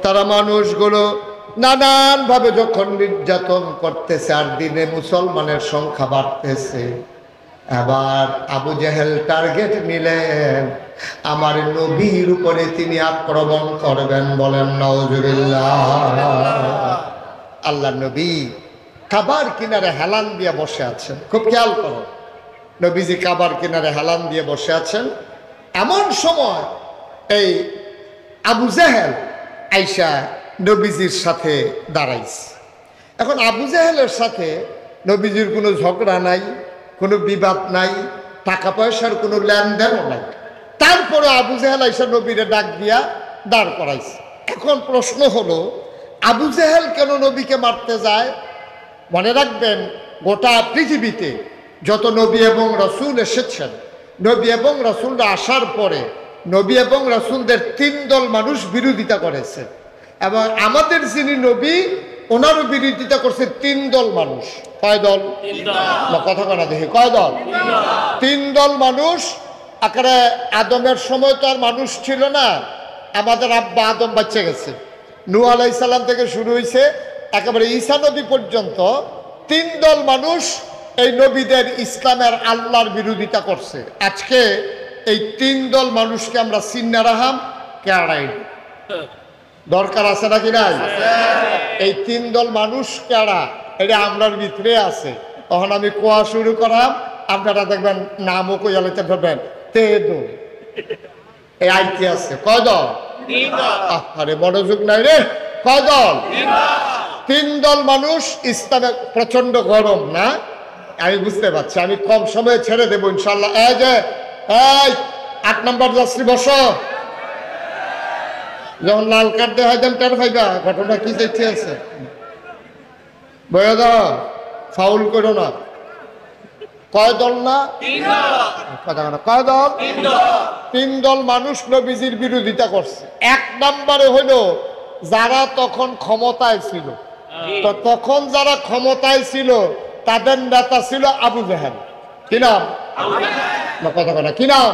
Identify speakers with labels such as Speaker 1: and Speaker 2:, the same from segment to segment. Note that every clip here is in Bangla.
Speaker 1: তারা মানুষগুলো নানানভাবে যখন নির্যাতন করতেছে আর দিনে মুসলমানের সংখ্যা বাড়তেছে, এবার আবু জেহেল টার্গেট নিলেন আমার নবীর উপরে তিনি আক্রমণ করবেন। বলেন নাউজুবিল্লাহ। আল্লাহ নবী কাবার কিনারে হেলান দিয়ে বসে আছেন, খুব খেয়াল করো, নবীজি কাবার কিনারে হেলান দিয়ে বসে আছেন। এমন সময় এই আবু জেহেল আইসা নবীজির সাথে দাঁড়াইছে। এখন আবু জেহেলের সাথে নবীজির কোনো ঝগড়া নাই, কোনো বিবাদ নাই, টাকা পয়সার কোনো লেনদেনও নাই। তারপরে আবু জেহেল আইসা নবীরে ডাক দিয়া দাঁড় করাইছে। এখন প্রশ্ন হলো, আবু জেহেল কেন নবীকে মারতে যায়? মনে রাখবেন, গোটা পৃথিবীতে যত নবী এবং রসুল এসেছেন, নবী এবং রসুলরা আসার পরে নবী এবং রসুলদের 3 দল মানুষ বিরোধিতা করেছে, এবং আমাদের যিনি নবী ওনারও বিরোধিতা করছে 3 দল মানুষ। কয় দল? কথা কনা দেখি, কয় দল? 3 দল মানুষ। আকারে আদমের সময় তো আর মানুষ ছিল না, আমাদের আব্বা আদম বাচ্চা গেছে। নূহ আলাইহিস সালাম থেকে শুরু হয়েছে একেবারে ঈসা নবী পর্যন্ত 3 দল মানুষ এই নবীদের ইসলামের আল্লাহর বিরোধিতা করছে। আজকে এই 3 দল মানুষকে আমরা চিন্না রাহাম কেড়াই দরকার আছে নাকি নাই? এই 3 দল মানুষ কেড়া, এটা আমরার ভিতরে আছে। তখন আমি কোয়া শুরু করাম, আপনারা দেখবেন নামও কইয়ালাইতে পারবেন। তেদো এই আইতে আছে কয় দল? আরে মনোযোগ নাই রে, কয় দল? 3 দল মানুষ। ইসলামে প্রচন্ড গরম না, আমি বুঝতে পারছি, আমি কম সময়ে ছেড়ে দেবো ইনশাল্লাহ। এই যে এই 8 নম্বর যাত্রী বসো, যখন লাল কার্ড দেওয়া হয় টের পাইবা ঘটনা কি দেখতে আছে। বয়া দাও, ফাউল করো না। কয় দল না? কয় দল? 3 দল মানুষ নবীজির বিরোধিতা করছে। 1 নম্বরে হইল যারা তখন ক্ষমতায় ছিল। তো তখন যারা ক্ষমতায় ছিল তাদের নেতা ছিল আবু জেহেল। কি নাম? কথা কথা কি নাম?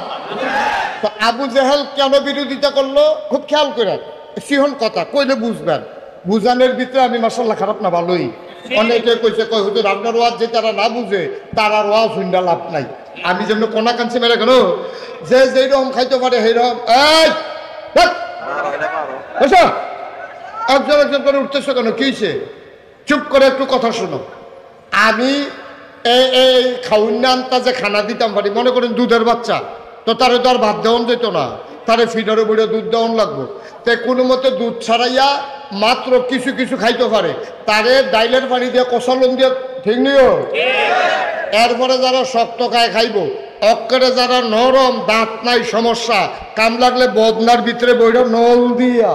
Speaker 1: তো আবু জেহেল কেন বিরোধিতা করলো খুব খেয়াল করেন, সিহন কথা কইলে বুঝবেন। বুঝানোর ভিতরে আমি মাশাআল্লাহ খারাপ না, ভালোই। অনেকে কইছে কই হুজুর আপনার ওয়াজ যে তারা না বুঝে তার আর ওয়াজ শুনতে লাভ নাই। আমি যেমন কোনা কাঞ্চি মেরে গেল, যে যেই রকম খাইতে পারে সেই রকম। একজন একজন করে উঠতেছো কেন? কি হয়েছে? চুপ করে একটু কথা শোনো। আমি এই খাউন্নানটা যে খানা দিতাম পারি, মনে করেন দুধের বাচ্চা, তো তারে তো আর ভাত দেওয়ান যেত না, তারে ফিডারে বুড়ে দুধ দেওয়ান লাগবো। তো কোনো মতে দুধ ছাড়াইয়া মাত্র কিছু কিছু খাইতে পারে, তারে ডাইলের পানি দিয়ে কষালন দিয়ে, ঠিক নিও। এরপরে যারা শক্ত খায় খাইব, অক্করে যারা নরম, দাঁত নাই, সমস্যা, কাম লাগলে বদনার ভিতরে বইটা নল দিয়া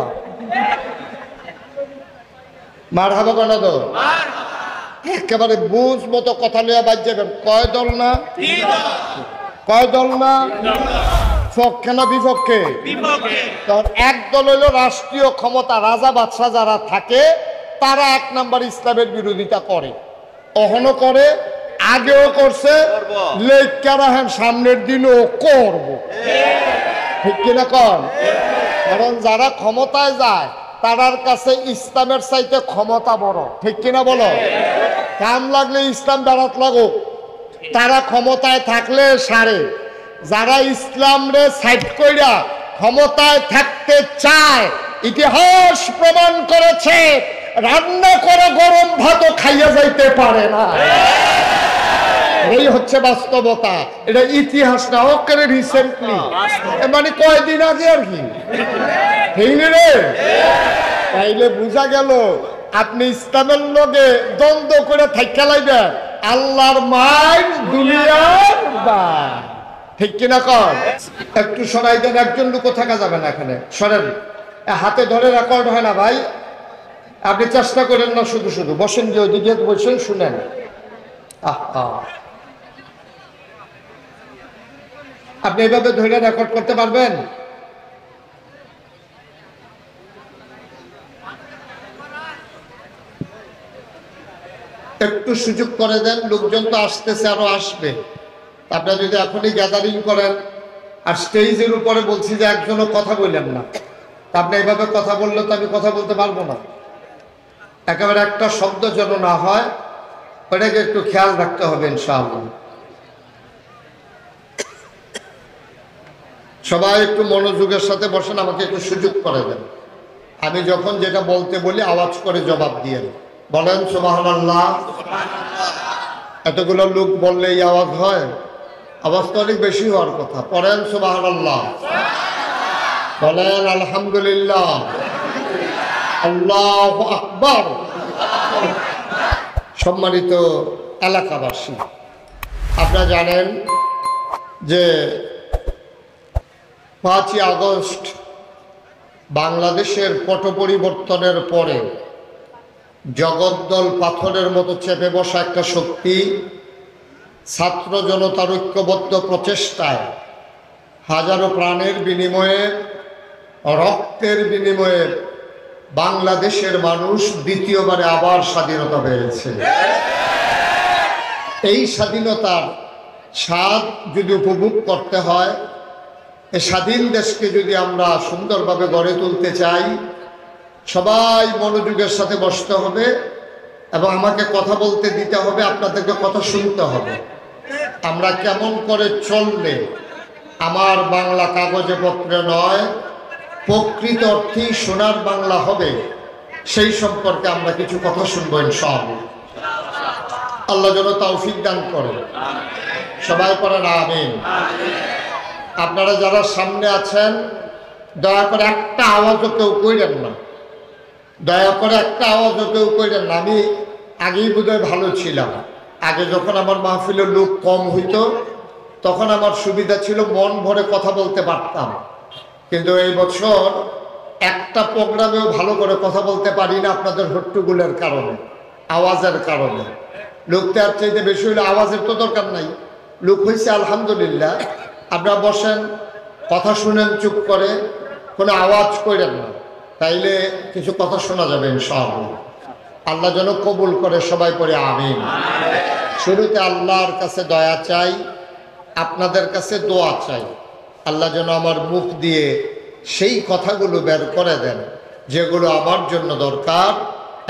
Speaker 1: মার হাবা কেন তো একেবারে বুঝ মতো কথা লইয়া বাজ যাবেন। কয় দল না? কয় দল না? পক্ষে না বিপক্ষে? তখন 1 দল হইল রাষ্ট্রীয় ক্ষমতা, রাজা বাদশাহ যারা থাকে তারা 1 নম্বর ইসলামের বিরোধিতা করে, অহনো করে, আগেও করছে, লেখা রাখেন সামনের দিনও করব। ঠিক কিনা কন? কারণ যারা ক্ষমতায় যায় তার কাছে ইসলামের চাইতে ক্ষমতা বড়। ঠিক কিনা বলো? কাম লাগলে ইসলাম বেড়াত লাগো, তারা ক্ষমতায় থাকলে সারে। যারা ইসলাম রে সাইড কইরা ক্ষমতায় থাকতে চায়, ইতিহাস প্রমাণ করেছে রান্না করে গরম ভাতও খাইয়া যাইতে পারে না। এই হচ্ছে বাস্তবতা, এটা ইতিহাস না, ওকে রিসেন্টলি, মানে কয়দিন আগে আর কি। ঠিক রে? তাইলে বুঝা গেল আপনি ইসলামের লগে দ্বন্দ্ব করে থাইকা লাইবেন, আল্লাহর মাইন দুনিয়ার বা। ঠিক কিনা কর? একটু সরাই দেন, একজন লোকও থাকা যাবে না এখানে, সরেন। হাতে ধরে রেকর্ড হয় না ভাই, আপনি চেষ্টা করেন না, শুধু শুধু বসেন, যে ওইদিকে বসেন, শুনেন। আপনি এইভাবে ধরে রেকর্ড করতে পারবেন? একটু সুযোগ করে দেন, লোকজন তো আসতেছে, আরো আসবে। আপনারা যদি এখনই গ্যাদারিং করেন, আর স্টেজের উপরে বলছি যে একজনও কথা বললেন না, আপনি এইভাবে কথা বললে তো আমি কথা বলতে পারবো না। একেবারে একটা শব্দ যেন না হয়, ওটাকে একটু খেয়াল রাখতে হবে ইনশাআল্লাহ। সবাই একটু মনোযোগের সাথে বসেন, আমাকে একটু সুযোগ করে দেন। আমি যখন যেটা বলতে বলি আওয়াজ করে জবাব দিয়ে বলেন সুবহানাল্লাহ। এতগুলো লোক বললে এই আওয়াজ হয়? আওয়াজ তো অনেক বেশি হওয়ার কথা। পড়েন সুবহানাল্লাহ, বলেন আলহামদুলিল্লাহ, আল্লাহু আকবার। সম্মানিত এলাকাবাসী, আপনারা জানেন যে 5ই আগস্ট বাংলাদেশের পট পরিবর্তনের পরে জগদ্দল পাথরের মতো চেপে বসা একটা শক্তি ছাত্র জনতার ঐক্যবদ্ধ প্রচেষ্টায় হাজারো প্রাণের বিনিময়ে, রক্তের বিনিময়ে বাংলাদেশের মানুষ দ্বিতীয়বারে আবার স্বাধীনতা পেয়েছে। এই স্বাধীনতার স্বাদ যদি উপভোগ করতে হয়, এই স্বাধীন দেশকে যদি আমরা সুন্দরভাবে গড়ে তুলতে চাই, সবাই মনোযোগের সাথে বসতে হবে এবং আমাকে কথা বলতে দিতে হবে, আপনাদেরকে কথা শুনতে হবে। আমরা কেমন করে চললে আমার বাংলা কাগজে পত্রে নয়, প্রকৃত অর্থেই সোনার বাংলা হবে, সেই সম্পর্কে আমরা কিছু কথা শুনবো ইনশাআল্লাহ। আল্লাহ যেন তৌফিক দান করে। সবাই পড়েন আমিন। আপনারা যারা সামনে আছেন, দয়া করে একটা আওয়াজও কেউ কইরেন না, দয়া করে একটা আওয়াজও কেউ কইরেন না। আমি আগেই বোধহয় ভালো ছিলাম। আগে যখন আমার মাহফিলের লোক কম হইতো, তখন আমার সুবিধা ছিল, মন ভরে কথা বলতে পারতাম। কিন্তু এই বছর একটা প্রোগ্রামেও ভালো করে কথা বলতে পারি না, আপনাদের হট্টগোলের কারণে, আওয়াজের কারণে। লোক তার চাইতে বেশি হলে আওয়াজের তো দরকার নাই, লোক হয়েছে আলহামদুলিল্লাহ। আপনারা বসেন, কথা শুনেন চুপ করে, কোনো আওয়াজ করেন না, তাইলে কিছু কথা শোনা যাবে ইনশাআল্লাহ। আল্লাহ যেন কবুল করে। সবাই পড়ে আমিন। শুরুতে আল্লাহর কাছে দয়া চাই, আপনাদের কাছে দোয়া চাই। আল্লাহ যেন আমার মুখ দিয়ে সেই কথাগুলো বের করে দেন যেগুলো আমার জন্য দরকার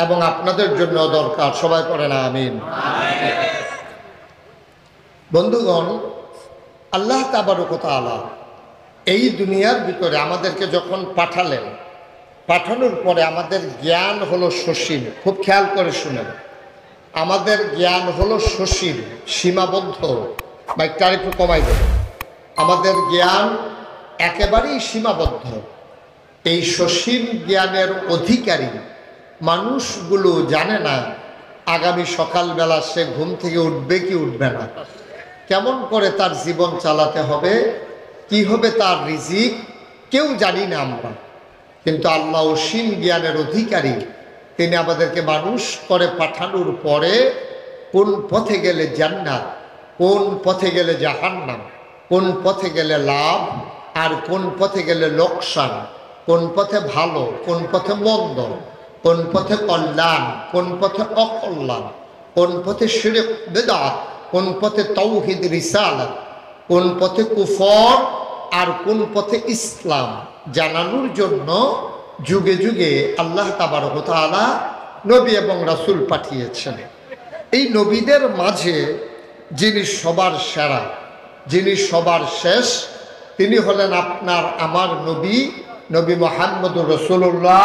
Speaker 1: এবং আপনাদের জন্য দরকার। সবাই পড়েন আমিন। বন্ধুগণ, আল্লাহ তাবারক ওয়া তাআলা এই দুনিয়ার ভিতরে আমাদেরকে যখন পাঠালেন, পাঠানোর পরে আমাদের জ্ঞান হলো সসীম। খুব খেয়াল করে শুনেন, আমাদের জ্ঞান হলো সসীম, সীমাবদ্ধ। বাইকটা একটু কমাই দেব। আমাদের জ্ঞান একেবারেই সীমাবদ্ধ। এই সসীম জ্ঞানের অধিকারী মানুষগুলো জানে না আগামী সকালবেলা সে ঘুম থেকে উঠবে কি উঠবে না, কেমন করে তার জীবন চালাতে হবে, কি হবে তার রিজিক, কেউ জানি না আমরা। কিন্তু আল্লাহ অসীম জ্ঞানের অধিকারী, তিনি আমাদেরকে মানুষ করে পাঠানোর পরে কোন পথে গেলে জান্নাত, কোন পথে গেলে জাহান্নাম, কোন পথে গেলে লাভ আর কোন পথে গেলে লোকসান, কোন পথে ভালো, কোন পথে মন্দ, কোন পথে কল্যাণ, কোন পথে অকল্যাণ, কোন পথে শিরক বিদআত, কোন পথে তাওহীদ রিসালাত, কোন পথে কুফর আর কোন পথে ইসলাম জানানোর জন্য যুগে যুগে আল্লাহ তাবারক ওয়া তাআলা নবী এবং রাসূল পাঠিয়েছেন। এই নবীদের মাঝে যিনি সবার সেরা, যিনি সবার শেষ, তিনি হলেন আপনার আমার নবী, নবী মুহাম্মদুর রাসূলুল্লাহ।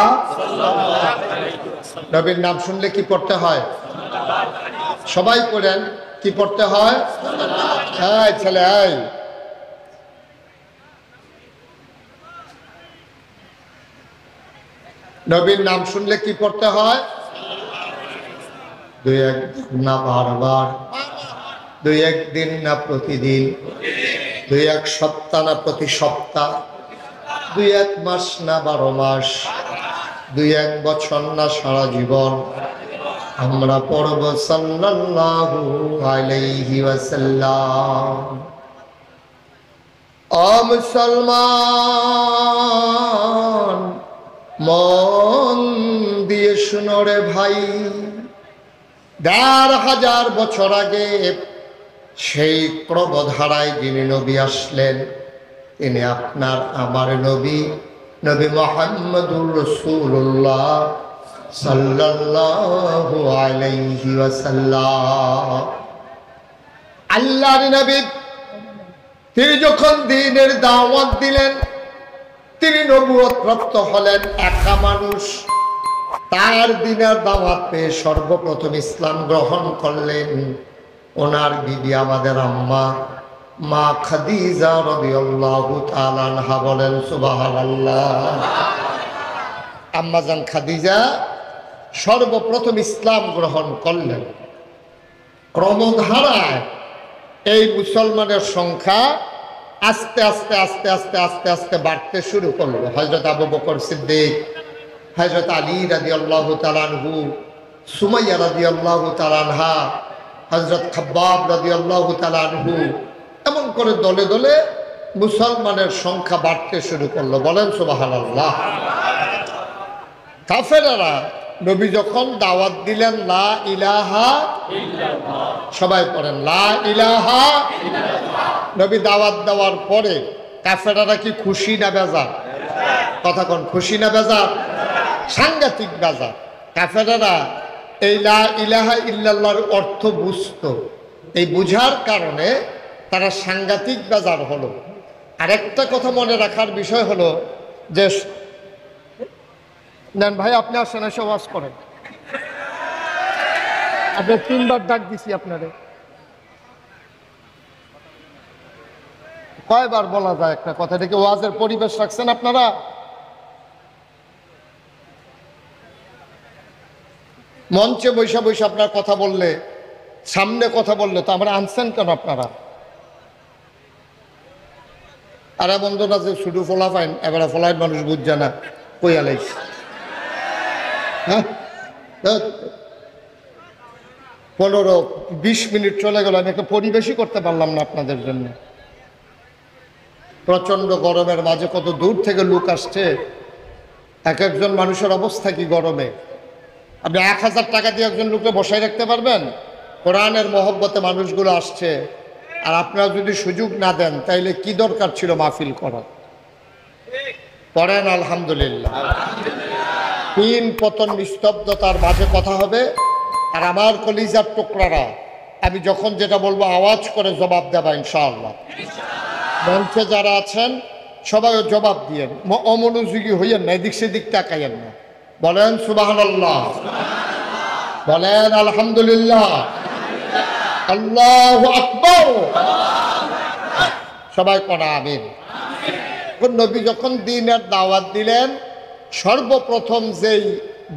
Speaker 1: নবীর নাম শুনলে কি পড়তে হয়? সবাই পড়েন, কি পড়তে হয়? হ্যাঁ ছেলে, এই নবীর নাম শুনলে কি পড়তে হয়? দুই এক না বারবার, দুই একদিন না প্রতিদিন, দুই এক সপ্তাহ না প্রতি সপ্তাহ, দুই এক মাস না 12 মাস, দুই এক বছর না সারা জীবন আমরা পড়ব সাল্লাল্লাহু আলাইহি ওয়াসাল্লাম। ও মুসলমান, মন দিয়ে শুনো রে ভাই, ১,৫০০ বছর আগে সেই প্রবধারায় যিনি নবী আসলেন, তিনি আপনার আমার নবী, নবী মুহাম্মদুর রাসূলুল্লাহ সাল্লাল্লাহু আলাইহি ওয়াসাল্লাম। আল্লাহর নবী তিনি যখন দ্বীনের দাওয়াত দিলেন, তিনি নবুয়ত প্রাপ্ত হলেন, একা মানুষ। তার দ্বীনের দাওয়াত পেয়ে সর্বপ্রথম ইসলাম গ্রহণ করলেন ওনার বিবি, আমাদের আম্মা মা খাদিজা রাদিয়াল্লাহু তাআলা আনহা। বলেন সুবহানাল্লাহ। আম্মা জান খাদিজা সর্বপ্রথম ইসলাম গ্রহণ করলেন। ক্রমধারায় এই মুসলমানের সংখ্যা আস্তে আস্তে আস্তে আস্তে আস্তে আস্তে বাড়তে শুরু করলো। হযরত আবু বকর সিদ্দিক, হযরত আলী রাদিয়াল্লাহু তাআলা আনহু, সুমাইয়া রাদিয়াল্লাহু তাআলা আনহা, হযরত খাব্বাব রাদিয়াল্লাহু তাআলা আনহু, এমন করে দলে দলে মুসলমানের সংখ্যা বাড়তে শুরু করলো। বলেন সুবহানাল্লাহ। কাফেররা নবী যখন দাওয়াত দিলেন লা ইলাহা ইল্লাল্লাহ, সবাই পড়েন লা ইলাহা ইল্লাল্লাহ, নবী দাওয়াত দেওয়ার পরে কাফেররা কি খুশি না বেজার? কথা কোন, খুশি না বেজার? সাংঘাতিক বেজার। কাফেররা এই লা ইলাহা ইল্লাল্লাহর অর্থ বুঝতো, এই বুঝার কারণে তারা সাংঘাতিক বেজার হলো। আরেকটা কথা মনে রাখার বিষয় হলো যে নেন ভাই, আপনি আসেন, এসে ওয়াজ করেন। আপনি 3 বার ডাক দিছি আপনারে, কয়বার বলা যায় একটা কথা? এটাকে ওয়াজের পরিবেশ রাখছেন আপনারা? মঞ্চে বৈশা বৈশা আপনার কথা বললে, সামনে কথা বললে তো আমরা আনছেন কেন আপনারা? আর বন্ধু না যে শুধু ফোলা ফাইন, এবার ফোলাইন মানুষ বুঝছে না, কইয়া লাইস। হ্যাঁ, 15-20 মিনিট চলে গেল, আমি একটা পরিবেশই করতে পারলাম না আপনাদের জন্য। প্রচন্ড গরমের মাঝে কত দূর থেকে লোক আসছে, এক একজন মানুষের অবস্থা কি গরমে। আপনি 1000 টাকা দিয়ে একজন লোককে বসায় রাখতে পারবেন? কোরআনের মহব্বতে মানুষগুলো আসছে, আর আপনারা যদি সুযোগ না দেন তাইলে কি দরকার ছিল মাহফিল করার? পড়েন আলহামদুলিল্লাহ। 3 পতন নিস্তব্ধতার মাঝে কথা হবে, আর আমার কলিজার টুকরারা আমি যখন যেটা বলবো আওয়াজ করে জবাব দেবা ইনশাআল্লাহ। মঞ্চে যারা আছেন সবাই জবাব দিয়েন, অমনোযোগী হইয়েন না, এদিক সেদিক তাকাইয়েন না। বলেন সুবহানাল্লাহ, বলেন আলহামদুলিল্লাহ, আল্লাহু আকবার, সবাই পড়া আমিন। নবী যখন দ্বীনের দাওয়াত দিলেন, সর্বপ্রথম যেই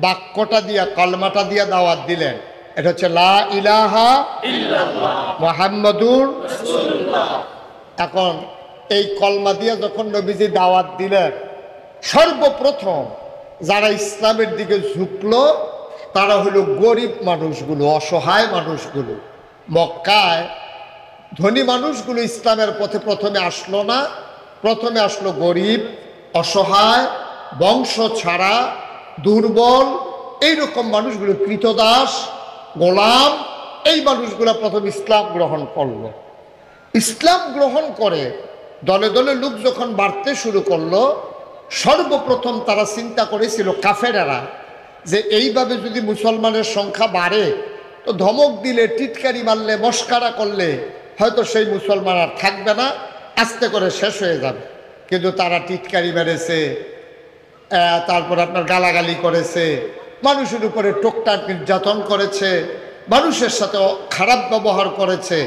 Speaker 1: বাক্যটা দিয়া, কলমাটা দিয়া দাওয়াত দিলেন, এটা হচ্ছে লা ইলাহা ইল্লাল্লাহ মুহাম্মাদুর রাসূলুল্লাহ। এখন এই কলমা দিয়ে যখন নবীজি দাওয়াত দিলেন, সর্বপ্রথম যারা ইসলামের দিকে ঝুঁকলো তারা হলো গরিব মানুষগুলো, অসহায় মানুষগুলো। মক্কায় ধনী মানুষগুলো ইসলামের পথে প্রথমে আসলো না, প্রথমে আসলো গরিব, অসহায়, বংশ ছাড়া, দুর্বল, এইরকম মানুষগুলো, কৃতদাস, গোলাম, এই মানুষগুলো প্রথম ইসলাম গ্রহণ করলো। ইসলাম গ্রহণ করে দলে দলে লোক যখন বাড়তে শুরু করলো, সর্বপ্রথম তারা চিন্তা করেছিল কাফেরেরা যে এইভাবে যদি মুসলমানের সংখ্যা বাড়ে তো ধমক দিলে, টিটকারি মারলে, মস্কারা করলে হয়তো সেই মুসলমান আর থাকবে না, আস্তে করে শেষ হয়ে যাবে। কিন্তু তারা টিটকারি মেরেছে, তারপর আপনার গালাগালি করেছে, মানুষের উপরে টোকটাক নির্যাতন করেছে, মানুষের সাথে খারাপ ব্যবহার করেছে।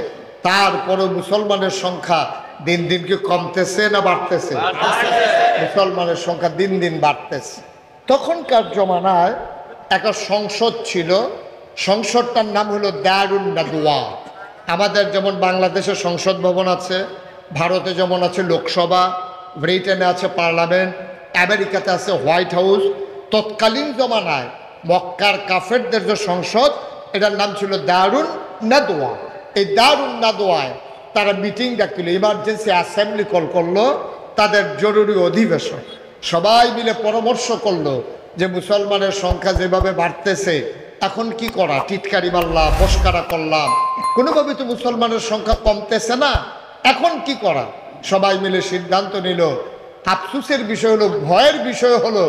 Speaker 1: তারপরে মুসলমানের সংখ্যা দিন দিন কি কমতেছে না বাড়তেছে? মুসলমানের সংখ্যা দিন দিন বাড়তেছে। তখনকার জমানায় একটা সংসদ ছিল, সংসদটার নাম হলো দারুন নাদওয়া। আমাদের যেমন বাংলাদেশে সংসদ ভবন আছে, ভারতে যেমন আছে লোকসভা, ব্রিটেনে আছে পার্লামেন্ট, আমেরিকাতে আছে হোয়াইট হাউস। তৎকালীন জমানায় মক্কার কাফেরদের যে সংসদ, এটার নাম ছিল দারুন নাদওয়া। এই দারুন নাদওয়ায় তারা মিটিং ডাকছিল, ইমার্জেন্সি অ্যাসেম্বলি কল করলো, তাদের জরুরি অধিবেশন। সবাই মিলে পরামর্শ করলো যে মুসলমানের সংখ্যা যেভাবে বাড়তেছে, এখন কি করা? টিটকারি মারলাম, মস্কারা করলাম, কোনোভাবে তো মুসলমানের সংখ্যা কমতেছে না, এখন কি করা? সবাই মিলে সিদ্ধান্ত নিল আফসোসের বিষয় হলো, ভয়ের বিষয় হলো,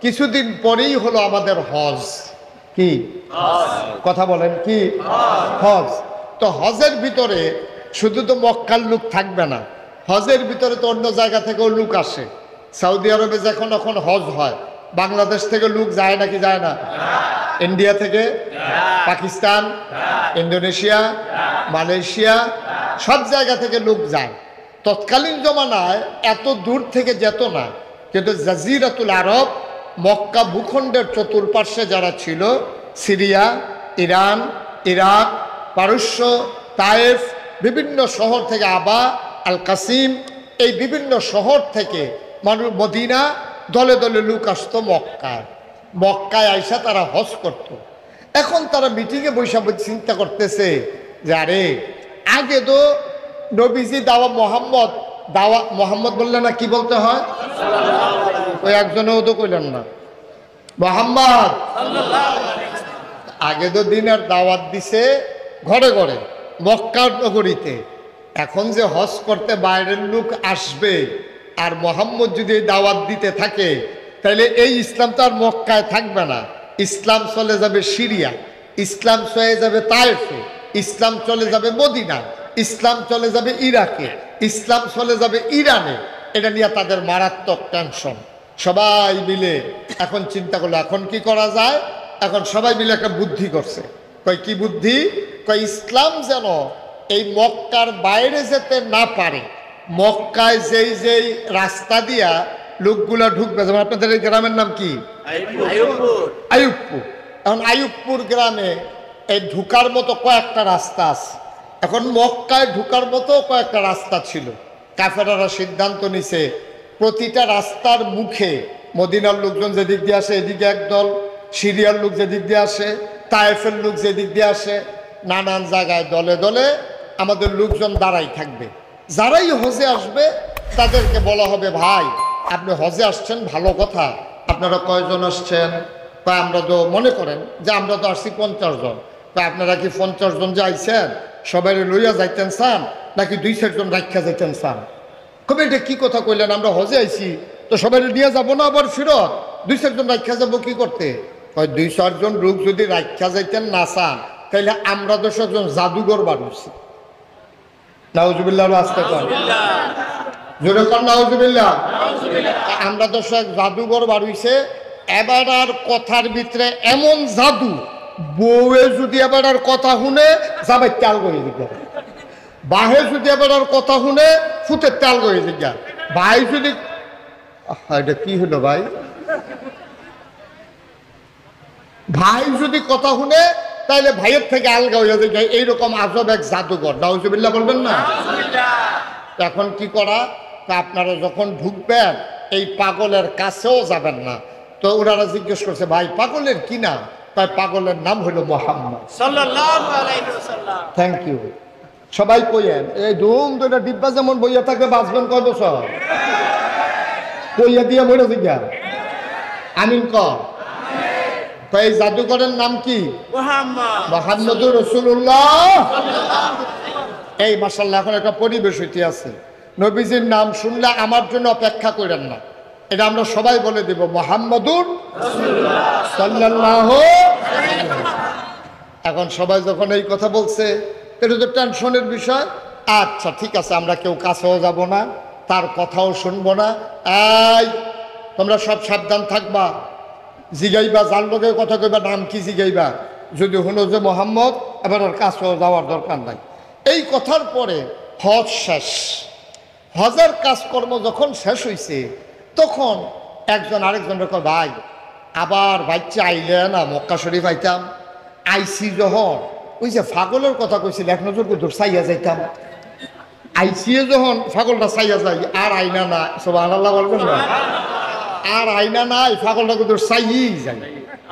Speaker 1: কিছুদিন পরেই হলো আমাদের হজ। কি কথা বলেন? কি হজ? তো হজের ভিতরে শুধু তো মক্কার লোক থাকবে না, হজের ভিতরে তো অন্য জায়গা থেকেও লোক আসে। সৌদি আরবে যখন এখন হজ হয়, বাংলাদেশ থেকে লোক যায় নাকি যায় না? ইন্ডিয়া থেকে, পাকিস্তান, ইন্দোনেশিয়া, মালয়েশিয়া, সব জায়গা থেকে লোক যায়। তৎকালীন জমানায় এত দূর থেকে যেত না, কিন্তু জাজিরাতুল আরব, মক্কা ভূখণ্ডের চতুর্পার্শ্বে যারা ছিল, সিরিয়া, ইরান, ইরাক, পারস্য, তায়েফ, বিভিন্ন শহর থেকে, আবা, আল কাসিম, এই বিভিন্ন শহর থেকে মানুষ, মদিনা, দলে দলে লোক আসতো মক্কায়। মক্কায় আইসা তারা হজ করত। এখন তারা মিটিংয়ে বৈশা চিন্তা করতেছে যে আরে আগে তো নবীজি মোহাম্মদ বললে না, কি বলতে হয়? ওই একজনেও তো কইলেন না মোহাম্মদ। আগে তো দিনের দাওয়াত দিছে ঘরে ঘরে, মক্কার নগরীতে। এখন যে হজ করতে বাইরের লোক আসবে, আর মোহাম্মদ যদি এই দাওয়াত দিতে থাকে, তাহলে এই ইসলাম তো আর মক্কায় থাকবে না। ইসলাম চলে যাবে সিরিয়া, ইসলাম চলে যাবে তায়েফে, ইসলাম চলে যাবে মদিনা, ইসলাম চলে যাবে ইরাকে, ইসলাম চলে যাবে ইরানে। এটা নিয়ে তাদের মারাত্মক টেনশন। সবাই মিলে এখন চিন্তা করলো এখন কি করা যায়। এখন সবাই মিলে একটা বুদ্ধি করছে। কয় কি বুদ্ধি? কয় ইসলাম যেন এই মক্কার বাইরে যেতে না পারে। মক্কায় যেই যেই রাস্তা দিয়া লোকগুলা ঢুকবে, যেমন আপনাদের এই গ্রামের নাম কি? আইয়ুবপুর। এখন আইয়ুবপুর গ্রামে এই ঢুকার মতো কয়েকটা রাস্তা আছে। এখন মক্কায় ঢুকার মতো কয়েকটা রাস্তা ছিল। কাফেরারা সিদ্ধান্ত নিছে প্রতিটা রাস্তার মুখে মদিনার লোকজন যেদিক দিয়ে আসে এদিকে একদল, সিরিয়ার লোক যেদিক দিয়ে আসে, তায়েফের লোক যেদিক দিয়ে আসে, নানান জায়গায় দলে দলে আমাদের লোকজন দাঁড়াই থাকবে। যারাই হজে আসবে তাদেরকে বলা হবে, ভাই আপনি হজে আসছেন, ভালো কথা, আপনারা কয়জন আসছেন? তাই আমরা তো মনে করেন যে আমরা তো আসছি 50 জন। তাই আপনারা কি 50 জন যে আইছেন সবাই লইয়া যাইতেন চান, নাকি 2-4 জন রাখা যাইতেন চান? কবে এটা কি কথা কইলেন? আমরা হজে আইছি তো সবাই নিয়ে যাবো না আবার ফিরত? 2-4 জন রাখা যাবো কি করতে? 2-4 জন লোক যদি রাখা যাইতেন না চান, তাহলে আমরা 10 জন জাদুঘর বাড়ুছি। নাউজুবিল্লাহ, আসতে কর জোরে কর নাউজুবিল্লাহ। আমরা 10 জাদুঘর বাড়ুইছে। এবার আর কথার ভিতরে এমন জাদু, বউয়ে যদি এবার আর কথা শুনে যাবে তেল করে দিকে, বাহে যদি এবার আর কথা শুনে ফুটের তেল করে দিকে, ভাই যদি, এটা কি হলো ভাই, ভাই যদি কথা শুনে তাহলে ভাইয়ের থেকে আলগা হয়ে যায়। এইরকম আজব এক জাদুঘর। নাউজুবিল্লাহ বলবেন না? এখন কি করা? তা আপনারা যখন ঢুকবেন এই পাগলের কাছেও যাবেন না। তো ওনারা জিজ্ঞেস করছে, ভাই পাগলের কি নাম? তাই পাগলের নাম হলো মুহাম্মদ সাল্লাল্লাহু আলাইহি ওয়াসাল্লাম। Thank you. সবাই কইয়েন, এই ধুম দুইটা ডিব্বা যেমন বইয়া থাকে, বাঁচবেন কয় বছর? কইয়া দিয়া বইরা জিজ্ঞা আমিন কর। তো এই জাদুঘরের নাম কি? মুহাম্মদুর রাসূলুল্লাহ। এই মাশাআল্লাহ, এখন একটা পরিবেশ হইতে আছে। নবীজির নাম শুনলে আমার জন্য অপেক্ষা করেন না, এটা আমরা সবাই বলে দেব মুহাম্মদুর রাসূলুল্লাহ সাল্লাল্লাহু আলাইহি ওয়াসাল্লাম। এখন সবাই যখন এই কথা বলছে, এটা তো টেনশনের বিষয়। আচ্ছা ঠিক আছে, আমরা কেউ কাছেও যাব না, তার কথাও শুনবো না। এই তোমরা সব সাবধান থাকবা, জিগাইবা, যার লোকের কথা কইবা নাম কি জিগাইবা। যদি হলো যে মোহাম্মদ, এবার ওর কাছেও যাওয়ার দরকার নাই। এই কথার পরে হজ শেষ। হজের কাজকর্ম যখন শেষ হয়েছে, তখন একজন আরেকজনের কয়, ভাই আবার বাচ্চা আইলে না মক্কা শরীফ আইতাম। আইসি যখন ওই যে ফাগলের কথা কইছিল, এক নজর করে চাইয়া যাইতাম। আইসিয়ে যখন ফাগলটা চাইয়া যাই, আর আইনা না, সুবহানাল্লাহ বলবেন না? আর আইনা নাই, ফাগলটা কিন্তু চাইয়েই যাই।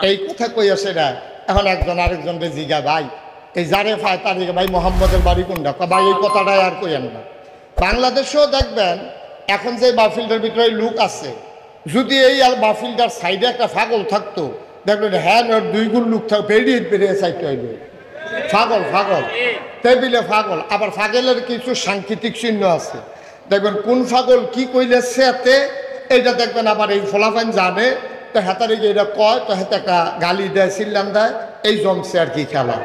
Speaker 1: এই কথা কই আসে না। এখন একজন আরেকজনকে জিগা, ভাই এই যারে ফায় তারিখে, ভাই মোহাম্মদের বাড়ি কোনটা? ভাই এই কথাটাই আর কইেন না। বাংলাদেশেও দেখবেন এখন যে মাহফিলটার ভিতরে লোক আছে, যদি এই আর মাহফিলটার সাইডে একটা ফাগল থাকতো, দেখবেন হ্যাঁ 2 গুণ লোক থাকবে, পেরিয়ে চাইতে হইবে। ফাগল ফাগল টেবিলে ফাগল। আবার ফাগলের কিছু সাংকেতিক চিহ্ন আছে, দেখবেন কোন ফাগল কি কইলে সেতে এইটা দেখবেন আবার এই ফলাফাইন জানে তো হেতারে গিয়ে এটা কয় তো হেতে একটা গালি দেয় চিল্লান দেয়, এই জমছে আর কি খেলা।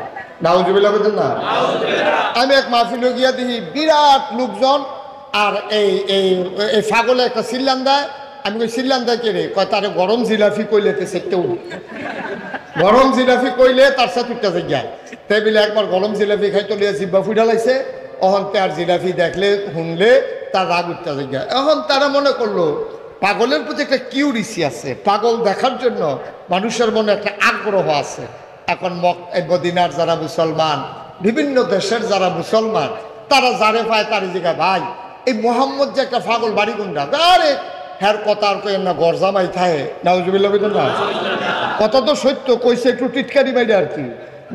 Speaker 1: নাউজুবিল্লাহ বলতেন না। আমি এক মাহফিলে গিয়া দেখি বিরাট লোকজন, আর এই এই এই ফাগলে একটা চিল্লান দেয়। আমি কই চিল্লান দেয় কে রে? কয় তারে গরম জিলাফি কইলে সেটাও গরম জিলাফি কইলে তার সাথে উঠতে যায় টেবিলে একবার গরম জিলাফি খাইতে লিয়া জিব্বা ফুটা লাইছে। অহন তার জিলাফি দেখলে শুনলে তার রাগ উঠতে যায়। এখন তারা মনে করলো পাগলের প্রতি একটা কিউরিসি আছে, পাগল দেখার জন্য মানুষের মনে একটা আগ্রহ আছে। এখন মদিনার যারা মুসলমান, বিভিন্ন দেশের যারা মুসলমান, তারা যারে পায় তার জায়গায় ভাই এই মোহাম্মদ যে একটা পাগল বাড়ি গুন্ডা, আরে হ্যার কথা আর কই না গরজামাই থাকে। নাউজুবিল্লাহ না, কথা তো সত্য কইছে, একটু টিটকারি বাইরে আর কি।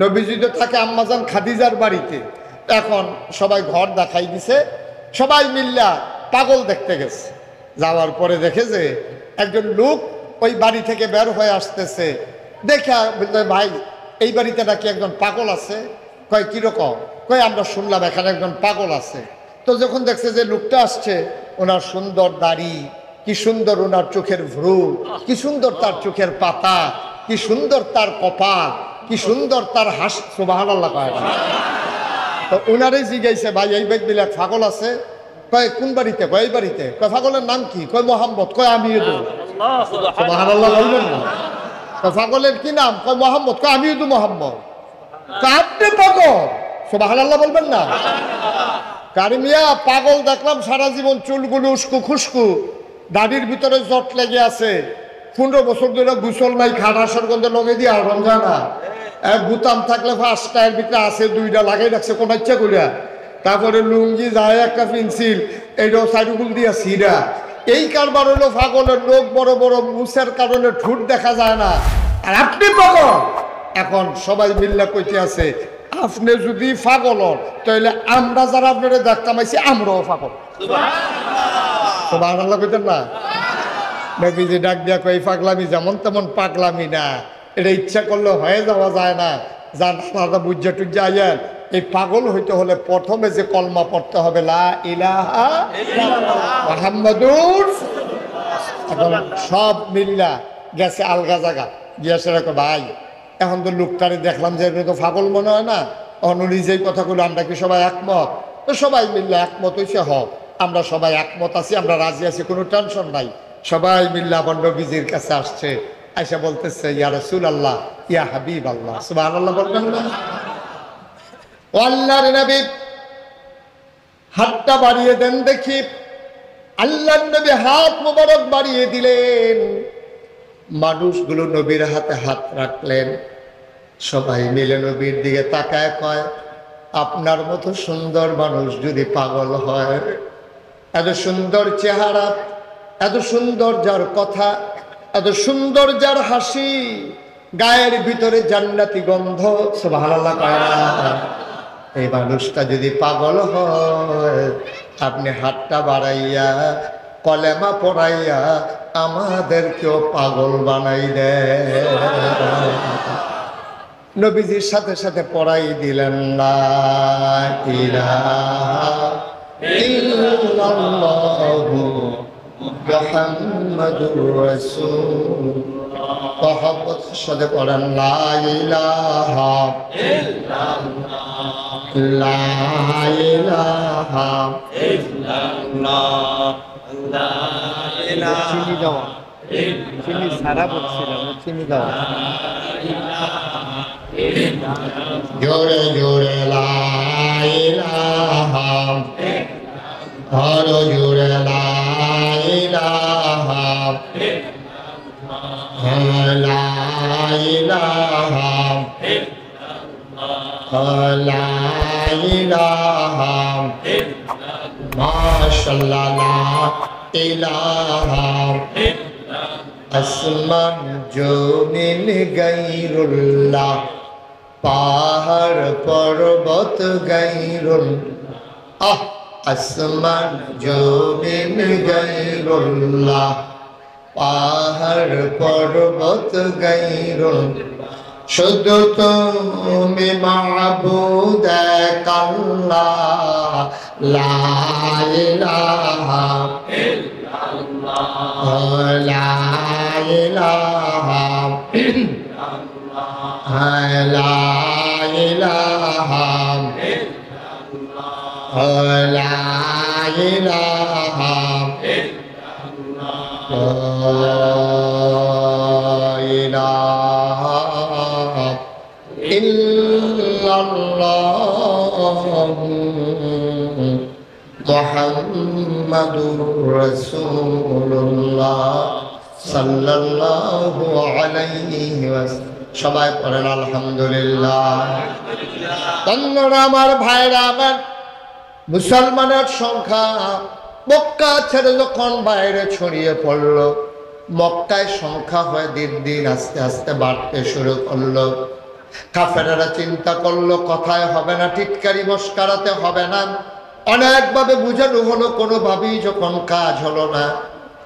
Speaker 1: নবীজি তো থাকে আম্মাজান খাদিজার বাড়িতে। এখন সবাই ঘর দেখাই দিছে, সবাই মিল্লা পাগল দেখতে গেছে। যাওয়ার পরে দেখে যে একজন লোক ওই বাড়ি থেকে বের হয়ে আসতেছে। দেখা বলতে ভাই এই বাড়িতে নাকি একজন পাগল আছে। কয় কিরকম? কয় আমরা শুনলাম এখানে একজন পাগল আছে। তো যখন দেখছে যে লোকটা আসছে, ওনার সুন্দর দাড়ি, কি সুন্দর ওনার চোখের ভ্রু, কি সুন্দর তার চোখের পাতা, কি সুন্দর তার কপাল, কি সুন্দর তার হাস, সুবহানাল্লাহ কয় না। তো ওনারে জিজ্ঞাসা ভাই এই ব্যক্তি পাগল আছে? কয় কোন বাড়িতে? কয় এই বাড়িতে। কয় পাগলের নাম কি? কয় মোহাম্মদ। কয় আমিও তো। সুবহানাল্লাহ বলবেন না। কয় পাগলের কি নাম? কয় মোহাম্মদ। কয় আমিও তো মোহাম্মদ। আপনি পাগল? সুবহানাল্লাহ বলবেন না। কারিমিয়া পাগল দেখলাম সারা জীবন চুলগুলো উস্কু খুস্কু, দাড়ির ভিতরে জট লেগে আছে, 15 বছর ধরে গুসল নাই, খাটাসার গন্ধে লগে দিয়ে আরাম যায় না। এক বুতাম থাকলে 5টা এর ভিতরে আছে 2টা লাগাই রাখছে কোন ইচ্ছা করিয়া। তারপরে লুঙ্গি যায় একটা পেন্সিল, এইটাও সাইডুগুল দিয়া সিরা। এই কারবার হলো পাগলের। লোক বড় বড় মুসের কারণে ঠুট দেখা যায় না, আর আপনি পাগল। এখন সবাই মিল্লা কইতে আছে আপনি যদি পাগল হন তাহলে আমরা যারা আপনারা দেখতাম আইছি আমরাও পাগল। সুবহানাল্লাহ কইতেন না। নবীজি ডাক দিয়া কই পাগলামি যেমন তেমন পাগলামি না, এটা ইচ্ছা করলে হয়ে যাওয়া যায় না। যার আলাদা বুঝা টুজ্জা আইয়েন। এই পাগল হইতে হলে প্রথমে যে কলমা পড়তে হবে লা ইলাহা মুহাম্মাদুর। এখন সব মিল্লা গেছে আলগা জায়গা গিয়া সেরকম ভাই এখন তো লোকটারে দেখলাম যে তো পাগল মনে হয় না। অনুযায়ী কথাগুলো আমরা কি সবাই একমত? তো সবাই মিল্লা একমত হয়েছে। আমরা সবাই একমত আছি, আমরা রাজি আছি, কোনো টেনশন নাই। সবাই মিল্লা আবার নবীজির কাছে আসছে, আইসা বলতেছে ইয়া রাসূলুল্লাহ, ইয়া হাবিব আল্লাহ। সুবহানাল্লাহ বলবেন না। ও আল্লাহর নবী হাতটা বাড়িয়ে দেন দেখি। আল্লাহর নবী হাত মোবারক বাড়িয়ে দিলেন। মানুষগুলো নবীর হাতে হাত রাখলেন। সবাই মিলে নবীর দিকে তাকায় কয় আপনার মতো সুন্দর মানুষ যদি পাগল হয়, এত সুন্দর চেহারা, এত সুন্দর যার কথা, এত সুন্দর যার হাসি, গায়ের ভিতরে জান্নাতি গন্ধ, সুবহানাল্লাহ কয় না, এই মানুষটা যদি পাগল হয় আপনি হাতটা বাড়াইয়া কলেমা পড়াইয়া আমাদেরকেও পাগল বানাই দেয়। নবীজির সাথে সাথে পড়াই দিলেন লা ইলাহা ইল্লাল্লাহু মুহাম্মাদুর রাসূলুল্লাহ। মহব্বতের সাথে পড়েন লা ইলাহা ইল্লাল্লাহ, লা ইলাহা ইল্লাল্লাহ, লা ইলাহা। চিনি দেওয়া, চিনি সারা বলছিলাম, চিনি দেওয়া। জোরে জোরে লা ইলাহা, আরো জোরে লা ইলাহা, লা ইলাহা, লা ইলাহা, মাশাআল্লাহ লা ইলাহা। আসমান জমিন গায়রুল্লাহ, পাহাড় পর্বত গায়রুল্লাহ। আসমান জমিন গায়রুল্লাহ, পাহাড় পর্বত গায়রুল্লাহ। শুধু তুমি মাবুদ এক আল্লাহ, লা ইলাহা ইল্লাল্লাহ, লা ইলাহা লা ইলাহা লা ইলাহা মুহাম্মাদুর রাসূলুল্লাহ সাল্লাল্লাহু আলাইহি ওয়াসাল্লাম। সবাই পড়েন আলহামদুলিল্লাহ। বন্ধুরা আমার, ভাইরা আমার, মুসলমানের সংখ্যা মক্কা ছেড়ে যখন বাইরে ছড়িয়ে পড়ল, মক্কায় সংখ্যা হয়ে দিন দিন আস্তে আস্তে বাড়তে শুরু করলো। কাফেরেরা চিন্তা করলো কথায় হবে না, টিটকারি মস্কারাতে হবে না, অনেকভাবে বুঝানো হলো, কোনোভাবেই যখন কাজ হলো না,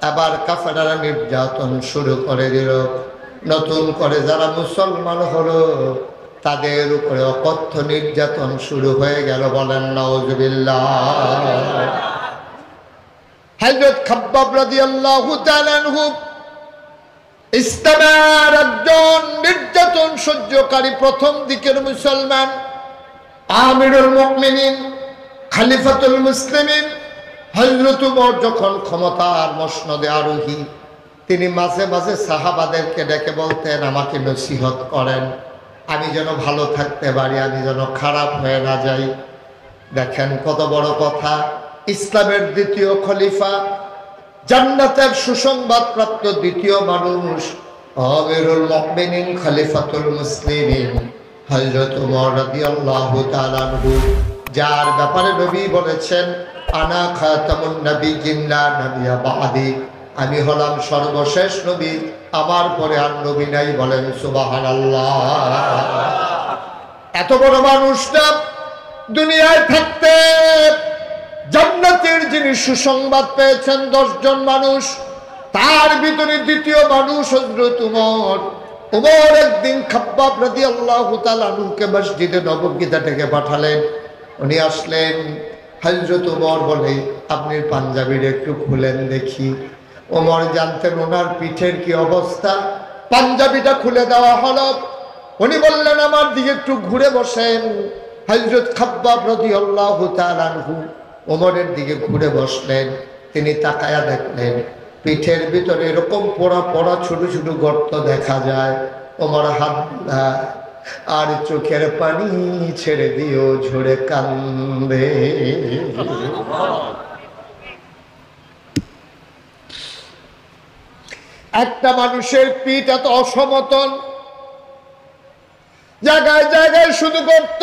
Speaker 1: এবার কাফেরেরা নির্যাতন শুরু করে দিল। নতুন করে যারা মুসলমান হলো তাদের উপরে অকথ্য নির্যাতন শুরু হয়ে গেল। বলেন নাউজুবিল্লাহ। হযরত খাব্বাব রাদিয়াল্লাহু তাআলা আনহু ইসলামের একজন নির্যাতন সহ্যকারী প্রথম দিকের মুসলমান, আমিরুল মুমিনিন, খলিফাতুল মুসলিমিন হযরত ওমর যখন ক্ষমতার মসনদে আরোহী, তিনি মাঝে মাঝে সাহাবাদেরকে ডেকে বলতেন, আমাকে নসিহত করেন, আমি যেন ভালো থাকতে পারি, আমি যেন খারাপ হয়ে না যাই। দেখেন কত বড় কথা। ইসলামের দ্বিতীয় খলিফা, জান্নাতের সুসংবাদ প্রাপ্ত দ্বিতীয় মানুষ, আমিরুল মুমিনিন খলিফাতুল মুসলিমিন হযরত ওমর রাদিয়াল্লাহু তাআলা আনহু, যার ব্যাপারে নবী বলেছেন, আনা খাতামুন নাবিয়্যিন লা নাবিয়্যা বা'দি, আমি হলাম সর্বশেষ নবী, আমার পরে আর নবী নাই। বলেন সুবহানাল্লাহ। এত বড় মানুষটা দুনিয়ায় থাকতে জান্নাতের যিনি সুসংবাদ পেয়েছেন 10 জন মানুষ, তার ভিতরে দ্বিতীয় মানুষ হযরত ওমর। ওমর একদিন খাব্বাব রাদিয়াল্লাহু তাআলা আনহুকে মসজিদে নববীতে ডেকে পাঠালেন। উনি আসলেন, হযরত ওমর বলে, আপনি পাঞ্জাবিটা একটু খুলেন দেখি। ওমর জানতেন ওনার পিঠের কি অবস্থা। পাঞ্জাবিটা খুলে দেওয়া হলো। উনি বললেন, আমার দিকে একটু ঘুরে বসেন। হযরত খাব্বাব রাদিয়াল্লাহু তাআলা আনহু ওমরের দিকে ঘুরে বসলেন। তিনি তাকায়া দেখলেন পিঠের ভিতরে এরকম পোড়া পোড়া ছোট ছোট গর্ত দেখা যায়। ওমর হাত আর চোখের পানি ছেড়ে দিও ঝরে কান্দে। একটা মানুষের পিঠ এত অসমতল, জায়গায় জায়গায় শুধু গর্ত,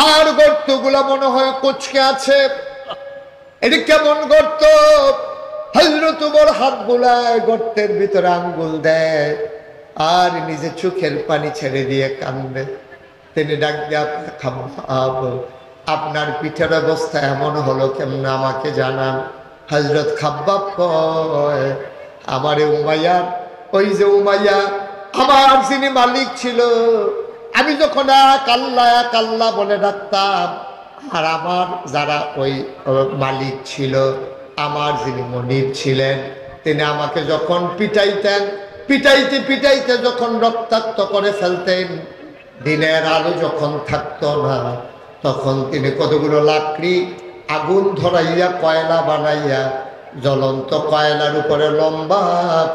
Speaker 1: আর গর্তগুলা মনে হয় কুচকে আছে। এটি কেমন গর্ত? হযরত ওমর হাত বুলায় গর্তের ভিতরে আঙ্গুল দেয় আর নিজে চোখের পানি ছেড়ে দিয়ে কান্দে। তিনি ডাক দিয়ে, খাব্বাব, আপনার পিঠের অবস্থা এমন হলো কেমন আমাকে জানান। হযরত খাব্বাব কয়, আমারে উমাইয়া, ওই যে উমাইয়া আমার যিনি মালিক ছিল, আমি যখন এক আল্লাহ বলে ডাকতাম, আর আমার যারা ওই মালিক ছিল, আমার যিনি মনিব ছিলেন, তিনি আমাকে যখন পিটাইতেন, পিটাইতে পিটাইতে যখন রক্তাক্ত করে ফেলতেন, দিনের আলো যখন থাকতো না, তখন তিনি কতগুলো লাকড়ি আগুন ধরাইয়া কয়লা বানাইয়া জ্বলন্ত কয়লার উপরে লম্বা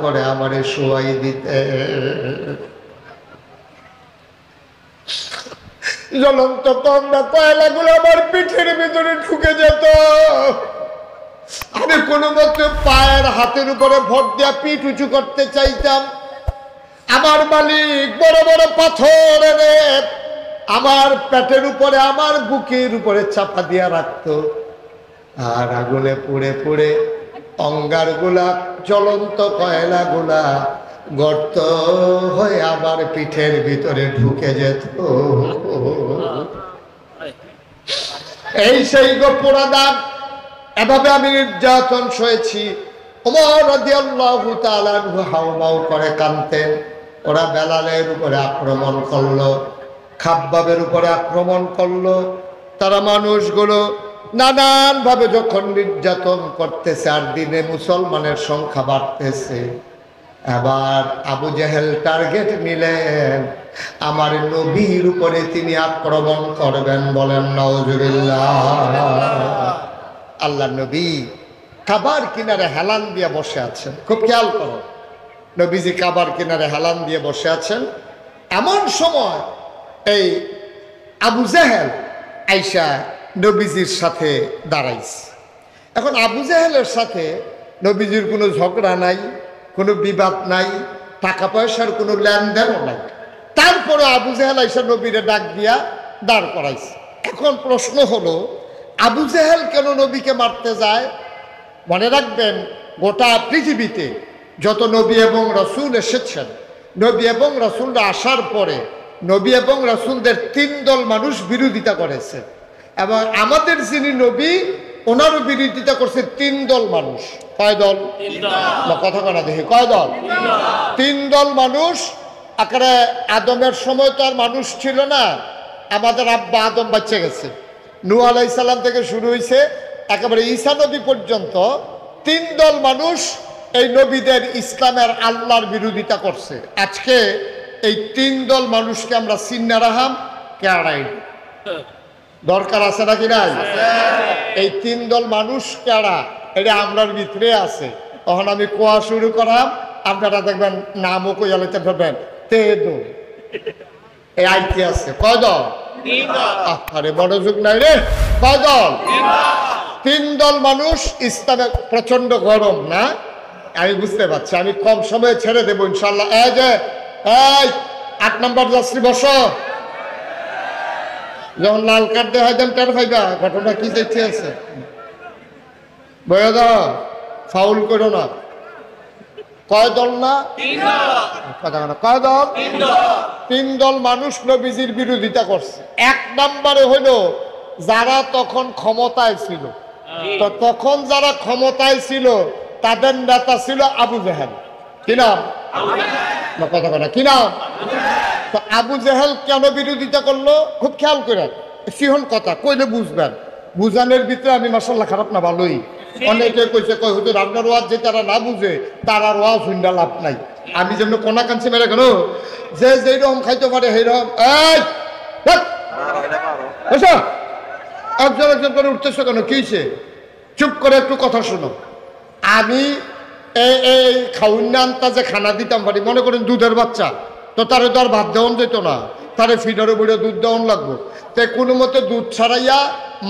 Speaker 1: করে আমারে শোয়াই দিতে। জ্বলন্ত কয়লাগুলো আমার পিঠের ভিতরে ঢুকে যেত। আমি কোনো মতে পায়ের হাতের উপরে ভর দিয়া পিঠ উঁচু করতে চাইতাম। আমার মালিক বড় বড় পাথর এনে আমার পেটের উপরে, আমার বুকের উপরে চাপা দিয়া রাখতো, আর আগুনে পুড়ে পুড়ে অঙ্গার গুলা, জ্বলন্ত কয়লা গুলা গর্ত হয়ে আমার পিঠের ভিতরে ঢুকে যেত। এই সেই গোপরা দাগ। এভাবে আমি নির্যাতন সয়েছি। ওমর রাদিয়াল্লাহু তাআলা আনহু হাউমাউ করে কাঁদতেন। ওরা বেলালের উপরে আক্রমণ করলো, খাব্বাবের উপরে আক্রমণ করলো। তারা মানুষগুলো নানানভাবে যখন নির্যাতন করতেছে আর দিনে মুসলমানের সংখ্যা বাড়তেছে, এবার আবু জেহেল টার্গেট নিলেন আমার নবীর উপরে তিনি আক্রমণ করবেন। বলেন নাউজুবিল্লাহ। আল্লাহ নবী কাবার কিনারে হেলান দিয়ে বসে আছেন। খুব খেয়াল করো, নবীজি কাবার কিনারে হেলান দিয়ে বসে আছেন। এমন সময় এই আবু জেহেল আইসা নবীজির সাথে দাঁড়াইছে। এখন আবু জেহেলের সাথে নবীজির কোনো ঝগড়া নাই, কোনো বিবাদ নাই, টাকা পয়সার কোনো লেনদেনও নাই। তারপরে আবু জেহেল আইসা নবীরে ডাক দিয়া দাঁড় করাইছে। এখন প্রশ্ন হলো, আবু জেহেল কেন নবীকে মারতে যায়? মনে রাখবেন, গোটা পৃথিবীতে যত নবী এবং রসুল এসেছেন, নবী এবং রসুলরা আসার পরে নবী এবং রসুলদের 3 দল মানুষ বিরোধিতা করেছে, এবং আমাদের যিনি নবী ওনারও বিরোধিতা করছে 3 দল মানুষ। কয় দল? কথা কয় না দেখি, কয় দল? 3 দল মানুষ। আকারে আদমের সময় তো আর মানুষ ছিল না, আমাদের আব্বা আদম বাচ্চা গেছে। নূহ আলাইহিস সালাম থেকে শুরু হয়েছে একেবারে ঈসা নবী পর্যন্ত 3 দল মানুষ এই নবীদের ইসলামের আল্লাহর বিরোধিতা করছে। আজকে এই 3 দল মানুষকে আমরা চিন্না রাহাম কেড়াই দরকার আছে নাকি নাই? এই 3 দল মানুষ কেড়া, এটা আমরার ভিতরে আছে। তখন আমি কোয়া শুরু করাম, আপনারা দেখবেন নামও কইয়ালাইতে পারবেন। তেদো এই আইতে আছে। কয় দল? আরে মনোযোগ নাই রে। কয় দল? 3 দল মানুষ। ইসলামে প্রচন্ড গরম না? আমি বুঝতে পারছি, আমি কম সময়ে ছেড়ে দেবো ইনশাল্লাহ। এই যে এই 8 নম্বর যাত্রী বসো। যখন লাল কার্ড দেওয়া হয় দেন টের পাইবা ঘটনা কি দেখতে আছে। বয়া দাও, ফাউল করো না। কয় দল না? কয় দল? 3 দল মানুষ নবীজির বিরোধিতা করছে। 1 নম্বরে হইল যারা তখন ক্ষমতায় ছিল। তো তখন যারা ক্ষমতায় ছিল তাদের নেতা ছিল আবু জেহেল। কি নাম? কথা কথা কি নাম? তো আবু জেহেল কেন বিরোধিতা করলো? খুব খেয়াল করেন, সিহন কথা কইলে বুঝবেন। বুঝানোর ভিতরে আমি মাশাআল্লাহ খারাপ না, ভালোই। অনেকে কইছে কই হুজুর আপনার ওয়াজ যে তারা না বুঝে তার আর ওয়াজ শুনতে লাভ নাই। আমি যেমন কোনা কাঞ্চি মেরে কেন যে যেই রকম খাইতে পারে সেই রকম। এই একজন একজন করে উঠতেছো কেন? কি হয়েছে? চুপ করে একটু কথা শোনো। আমি এই খাউন্না আনতা যে খানা দিতাম পারি, মনে করেন দুধের বাচ্চা, তো তারে তো আর ভাত দেওয়ান যেত না, তারে ফিডারে বইরে দুধ দেওয়ান লাগবো। তাই কোনো মতে দুধ ছাড়াইয়া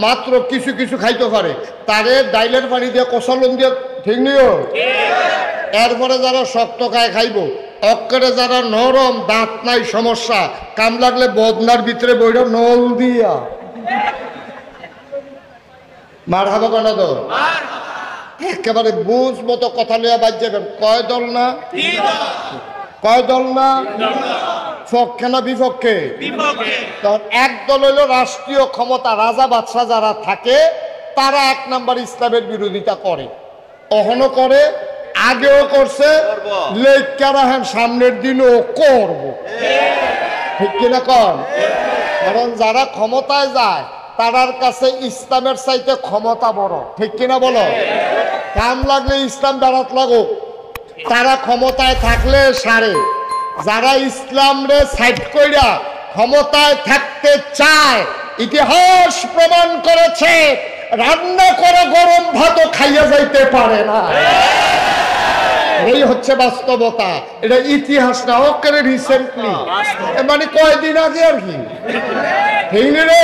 Speaker 1: মাত্র কিছু কিছু খাইতে পারে, তারে ডাইলের পানি দিয়ে কষালন দিয়ে, ঠিক নিও। এরপরে যারা শক্ত খায় খাইব, অক্করে যারা নরম, দাঁত নাই, সমস্যা, কাম লাগলে বদনার ভিতরে বইরা নল দিয়া মার হাবা কেন তো একেবারে বুঝ মতো কথা লইয়া বাজ যাবেন। কয় দল না? কয় দল না? পক্ষে না বিপক্ষে? তখন এক দল হইল রাষ্ট্রীয় ক্ষমতা, রাজা বাদশাহ যারা থাকে তারা 1 নম্বর ইসলামের বিরোধিতা করে, অহনো করে, আগেও করছে, লেখারাহেন সামনের দিনও করব। ঠিক কিনা কন? কারণ যারা ক্ষমতায় যায় তারার কাছে ইসলামের চাইতে ক্ষমতা বড়। ঠিক কিনা বলো? কাম লাগলে ইসলাম দাঁড়াত লাগুক, তারা ক্ষমতায় থাকলে সারে। যারা ইসলাম রে সাইড কইরা ক্ষমতায় থাকতে চায়, ইতিহাস প্রমাণ করেছে রান্না করে গরম ভাতও খাইয়া যাইতে পারে না। এই হচ্ছে বাস্তবতা, এটা ইতিহাস না, ওকে রিসেন্টলি, মানে কয়দিন আগে আর কি। ঠিক রে?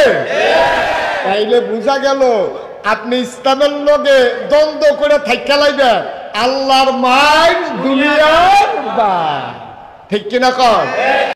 Speaker 1: তাইলে বোঝা গেল আপনি ইসলামের লগে দ্বন্দ্ব করে থাইকা লাইবেন, আল্লাহর মাইন দুনিয়ার বা। ঠিক কিনা কর?